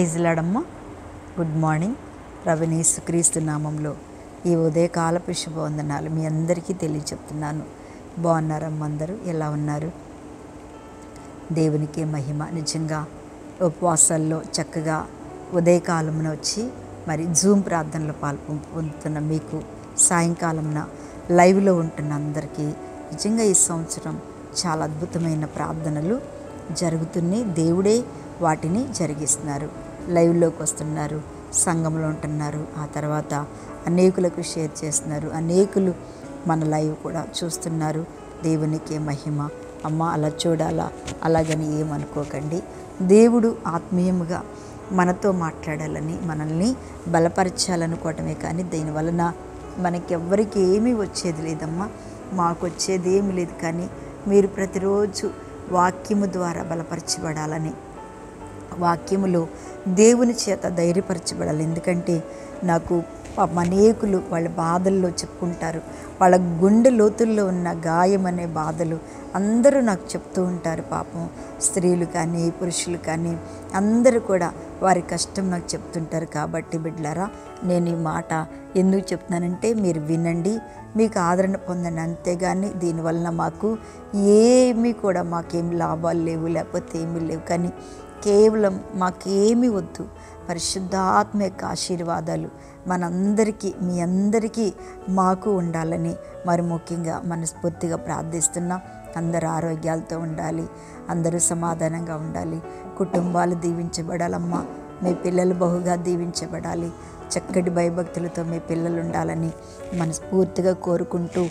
Praise లాడమ్మ. Good morning. ప్రభువైన యేసుక్రీస్తు నామంలో ఈ ఉదయకాలపు శుభవందనాలు మీ అందరికీ తెలియచెప్తున్నాను. బాగున్నారమ్మ? అందరూ ఎలా ఉన్నారు? దేవునికి మహిమ. నిజంగా ఉపవాసాల్లో చక్కగా ఉదయకాలమున వచ్చి మరి జూమ్ ప్రార్థనలో పొందుతున్న మీకు, సాయంకాలమున లైవ్లో ఉంటున్న అందరికీ నిజంగా ఈ సంవత్సరం చాలా అద్భుతమైన ప్రార్థనలు జరుగుతున్నాయి. దేవుడే వాటిని జరిగిస్తున్నారు. లైవ్లోకి వస్తున్నారు, సంఘంలో ఉంటున్నారు, ఆ తర్వాత అనేకులకు షేర్ చేస్తున్నారు, అనేకులు మన లైవ్ కూడా చూస్తున్నారు. దేవునికి మహిమ. అమ్మ అలా చూడాలా అలాగని ఏమనుకోకండి. దేవుడు ఆత్మీయముగా మనతో మాట్లాడాలని, మనల్ని బలపరచాలనుకోవటమే కానీ దీనివలన మనకెవ్వరికి ఏమీ వచ్చేది లేదమ్మా. మాకు వచ్చేది ఏమీ లేదు. కానీ మీరు ప్రతిరోజు వాక్యము ద్వారా బలపరచబడాలని, వాక్యములో దేవుని చేత ధైర్యపరచబడాలి. ఎందుకంటే నాకు అనేకులు వాళ్ళ బాధల్లో చెప్పుకుంటారు. వాళ్ళ గుండె లోతుల్లో ఉన్న గాయం అనే బాధలు అందరూ నాకు చెప్తూ ఉంటారు. పాపం స్త్రీలు కానీ పురుషులు కానీ అందరూ కూడా వారి కష్టం నాకు చెప్తుంటారు. కాబట్టి బిడ్డలారా, నేను ఈ మాట ఎందుకు చెప్తున్నానంటే మీరు వినండి, మీకు ఆదరణ పొందండి. అంతేగాని దీనివలన మాకు ఏమీ కూడా మాకేం లాభాలు లేవు, లేకపోతే ఏమీ లేవు. కానీ కేవలం మాకేమీ వద్దు, పరిశుద్ధాత్మ యొక్క ఆశీర్వాదాలు మనందరికీ, మీ అందరికీ మాకు ఉండాలని మరి ముఖ్యంగా మనస్ఫూర్తిగా ప్రార్థిస్తున్నాం. అందరూ ఆరోగ్యాలతో ఉండాలి, అందరూ సమాధానంగా ఉండాలి, కుటుంబాలు దీవించబడాలమ్మా. మీ పిల్లలు బహుగా దీవించబడాలి, చక్కటి భయభక్తులతో మీ పిల్లలు ఉండాలని మనస్ఫూర్తిగా కోరుకుంటూ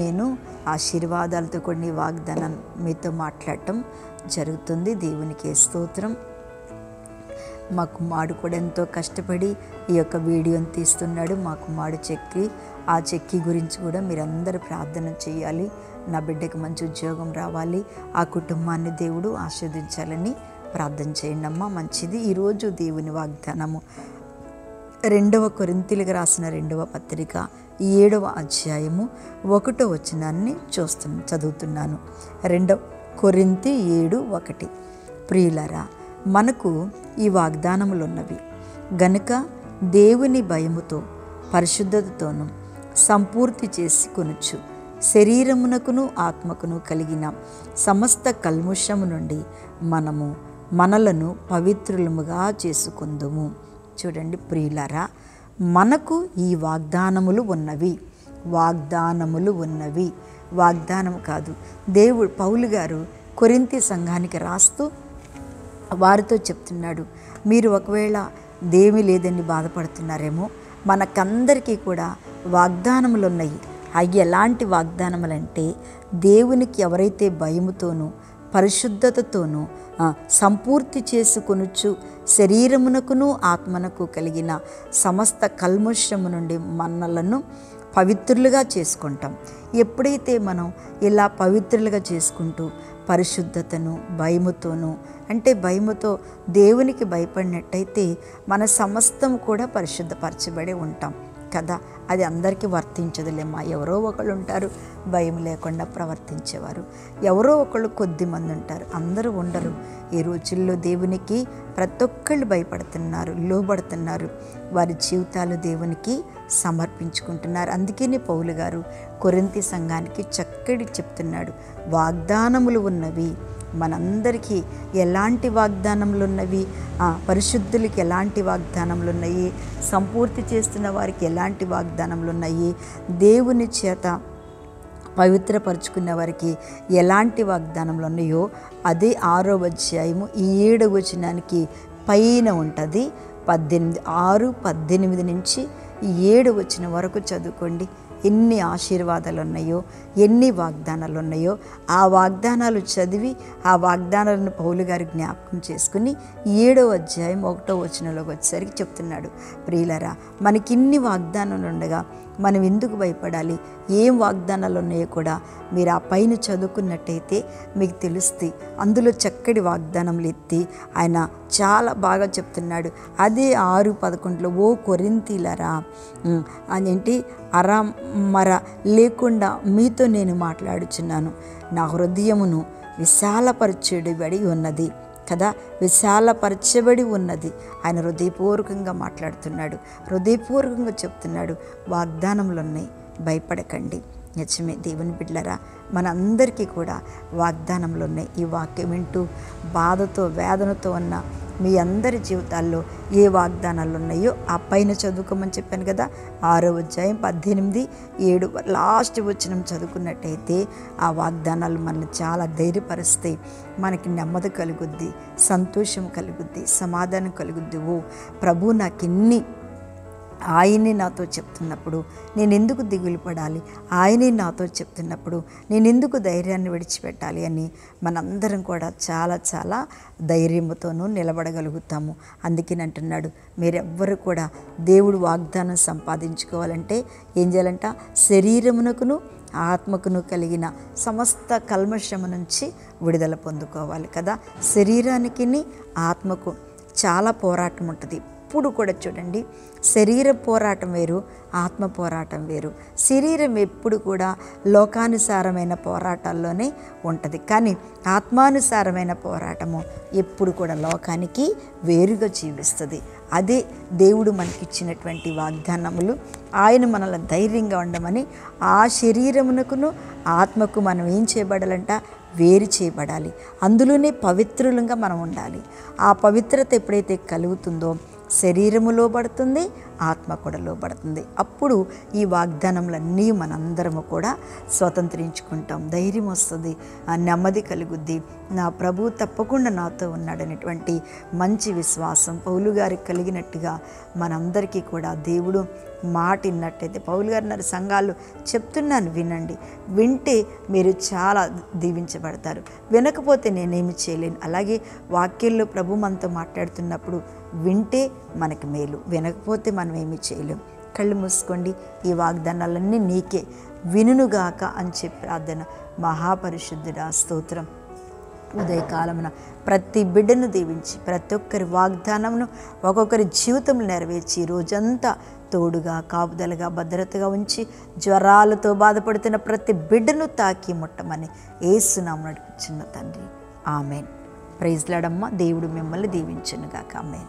నేను ఆశీర్వాదాలతో కొన్ని వాగ్దానం మీతో మాట్లాడటం జరుగుతుంది. దేవునికి స్తోత్రం. మా కుమారుడు కూడా ఎంతో కష్టపడి ఈ యొక్క వీడియోని తీస్తున్నాడు. మా కుమారుడు చెక్కి, ఆ చెక్కి గురించి కూడా మీరందరూ ప్రార్థన చేయాలి. నా బిడ్డకి మంచి ఉద్యోగం రావాలి, ఆ కుటుంబాన్ని దేవుడు ఆశీర్వదించాలని ప్రార్థన చేయండి అమ్మా. మంచిది. ఈరోజు దేవుని వాగ్దానము 2 కొరింథీయులకు రాసిన 2వ పత్రిక 7వ అధ్యాయము 1వ వచనాన్ని చదువుతున్నాను. 2 కొరింథీ 7:1. ప్రియులారా, మనకు ఈ వాగ్దానములున్నవి గనుక దేవుని భయముతో పరిశుద్ధతతోనూ సంపూర్తి చేసి కొనుచు శరీరమునకును ఆత్మకును కలిగిన సమస్త కల్ముషము నుండి మనలను పవిత్రులముగా చేసుకుందుము. చూడండి ప్రియులారా, మనకు ఈ వాగ్దానములు ఉన్నవి. వాగ్దానం కాదు. దేవుడు పౌలు గారు కొరింథీ సంఘానికి రాస్తూ వారితో చెప్తున్నాడు, మీరు ఒకవేళ దేమి లేదని బాధపడుతున్నారేమో, మనకందరికీ కూడా వాగ్దానములు ఉన్నాయి. అవి ఎలాంటి వాగ్దానములంటే, దేవునికి ఎవరైతే భయముతోనూ పరిశుద్ధతతోనూ సంపూర్తి చేసుకొనుచు శరీరమునకును ఆత్మనకు కలిగిన సమస్త కల్మషము నుండి మనలను పవిత్రులుగా చేసుకుంటాం. ఎప్పుడైతే మనం ఇలా పవిత్రులుగా చేసుకుంటూ పరిశుద్ధతను భయముతోనూ, అంటే భయముతో దేవునికి భయపడినట్టయితే మన సమస్తం కూడా పరిశుద్ధపరచబడి ఉంటాం కదా. అది అందరికీ వర్తించదులేమ్మా. ఎవరో ఒకళ్ళు ఉంటారు భయం లేకుండా ప్రవర్తించేవారు, ఎవరో ఒకళ్ళు కొద్దిమంది ఉంటారు, అందరూ ఉండరు. ఈ రోజుల్లో దేవునికి ప్రతి ఒక్కళ్ళు భయపడుతున్నారు, లోబడుతున్నారు, వారి జీవితాలు దేవునికి సమర్పించుకుంటున్నారు. అందుకనే పౌలు గారు కొరింథీ సంఘానికి చక్కటి చెప్తున్నాడు, వాగ్దానములు ఉన్నవి మనందరికీ. ఎలాంటి వాగ్దానములు ఉన్నవి? పరిశుద్ధులకి ఎలాంటి వాగ్దానములు ఉన్నాయి? సంపూర్తి చేస్తున్న వారికి ఎలాంటి వాగ్దానములు ఉన్నాయి? దేవుని చేత పవిత్రపరుచుకున్న వారికి ఎలాంటి వాగ్దానములు ఉన్నాయో అదే 6వ అధ్యాయము 7వ వచనానికి పైన ఉంటుంది. 6:18 నుంచి 7 వచనం వరకు చదువుకోండి. ఎన్ని ఆశీర్వాదాలు ఉన్నాయో, ఎన్ని వాగ్దానాలు ఉన్నాయో, ఆ వాగ్దానాలు చదివి ఆ వాగ్దానాలను పౌలు గారు జ్ఞాపకం చేసుకుని 7వ అధ్యాయం 1వ వచనంలోకి వచ్చేసరికి చెప్తున్నాడు, ప్రియులరా, మనకిన్ని వాగ్దానాలు ఉండగా మనం ఎందుకు భయపడాలి? ఏం వాగ్దానాలు ఉన్నాయో కూడా మీరు ఆ పైన చదువుకున్నట్టయితే మీకు తెలుస్తాయి. అందులో చక్కటి వాగ్దానములు ఎత్తి ఆయన చాలా బాగా చెప్తున్నాడు. అదే 6:11 ఓ కొరింథీయులారా, అదేంటి అరమర లేకుండా మీతో నేను మాట్లాడుచున్నాను, నా హృదయమును విశాలపరచుబడి ఉన్నది, కదా, విశాలపరచబడి ఉన్నది. ఆయన హృదయపూర్వకంగా మాట్లాడుతున్నాడు, హృదయపూర్వకంగా చెప్తున్నాడు, వాగ్దానములు ఉన్నాయి, భయపడకండి. నిజమే దేవుని బిడ్డలారా, మనందరికీ కూడా వాగ్దానములు ఉన్నాయి. ఈ వాక్యం వింటూ బాధతో వేదనతో ఉన్న మీ అందరి జీవితాల్లో ఏ వాగ్దానాలు ఉన్నాయో ఆ పైన చదువుకోమని చెప్పాను కదా, 6వ అధ్యాయం 18, 7 లాస్ట్ వచనం చదువుకున్నట్టయితే ఆ వాగ్దానాలు మనల్ని చాలా ధైర్యపరుస్తాయి. మనకి నెమ్మది కలుగుద్ది, సంతోషం కలుగుద్ది, సమాధానం కలుగుద్ది. ఓ ప్రభు, నాకిన్ని ఆయనే నాతో చెప్తున్నప్పుడు నేను ఎందుకు దిగులు పడాలి, ఆయనే నాతో చెప్తున్నప్పుడు నేను ఎందుకు ధైర్యాన్ని విడిచిపెట్టాలి అని మనందరం కూడా చాలా చాలా ధైర్యంతోనూ నిలబడగలుగుతాము. అందుకని అంటున్నాడు, మీరెవ్వరు కూడా దేవుడు వాగ్దానం సంపాదించుకోవాలంటే ఏం చేయాలంట, శరీరమునకును ఆత్మకును కలిగిన సమస్త కల్మషము నుంచి విడుదల పొందుకోవాలి కదా. శరీరానికి ఆత్మకు చాలా పోరాటం ఉంటుంది. ఎప్పుడు కూడా చూడండి, శరీర పోరాటం వేరు, ఆత్మ పోరాటం వేరు. శరీరం ఎప్పుడు కూడా లోకానుసారమైన పోరాటాల్లోనే ఉంటుంది, కానీ ఆత్మానుసారమైన పోరాటము ఎప్పుడు కూడా లోకానికి వేరుగా జీవిస్తుంది. అదే దేవుడు మనకిచ్చినటువంటి వాగ్దానములు. ఆయన మనల్ని ధైర్యంగా ఉండమని ఆ శరీరమునకును ఆత్మకు మనం ఏం చేయబడాలంట, వేరు చేయబడాలి. అందులోనే పవిత్రులంగా మనం ఉండాలి. ఆ పవిత్రత ఎప్పుడైతే కలుగుతుందో శరీరము లోబడుతుంది, ఆత్మ కూడా లోబడుతుంది. అప్పుడు ఈ వాగ్దానములన్నీ మనందరము కూడా స్వతంత్రించుకుంటాం. ధైర్యం వస్తుంది, నెమ్మది కలుగుద్ది. నా ప్రభు తప్పకుండా నాతో ఉన్నాడనేటువంటి మంచి విశ్వాసం పౌలు గారికి కలిగినట్టుగా మనందరికీ కూడా దేవుడు మాట విన్నట్టయితే, పౌలు గారు అన్నారు, సంఘాలు చెప్తున్నాను వినండి, వింటే మీరు చాలా దీవించబడతారు, వినకపోతే నేనేమి చేయలేను. అలాగే వాక్యంలో ప్రభు మనతో మాట్లాడుతున్నప్పుడు వింటే మనకి మేలు, వినకపోతే మనం ఏమి చేయలేం. కళ్ళు మూసుకోండి, ఈ వాగ్దానాలన్నీ నీకే, వినుగాక అని చెప్పి ప్రార్థన. మహాపరిశుద్ధుడా స్తోత్రం. ఉదయకాలమున ప్రతి బిడ్డను దీవించి ప్రతి ఒక్కరి వాగ్దానమును ఒక్కొక్కరి జీవితంలో నెరవేర్చి రోజంతా తోడుగా కాపుదలగా భద్రతగా ఉంచి జ్వరాలతో బాధపడుతున్న ప్రతి బిడ్డను తాకి ముట్టమని యేసు నామమున అడుగుచున్న తండ్రి, ఆమెన్. ప్రైజ్ లార్డ్ అమ్మ. దేవుడు మిమ్మల్ని దీవించునుగాక. ఆమెన్.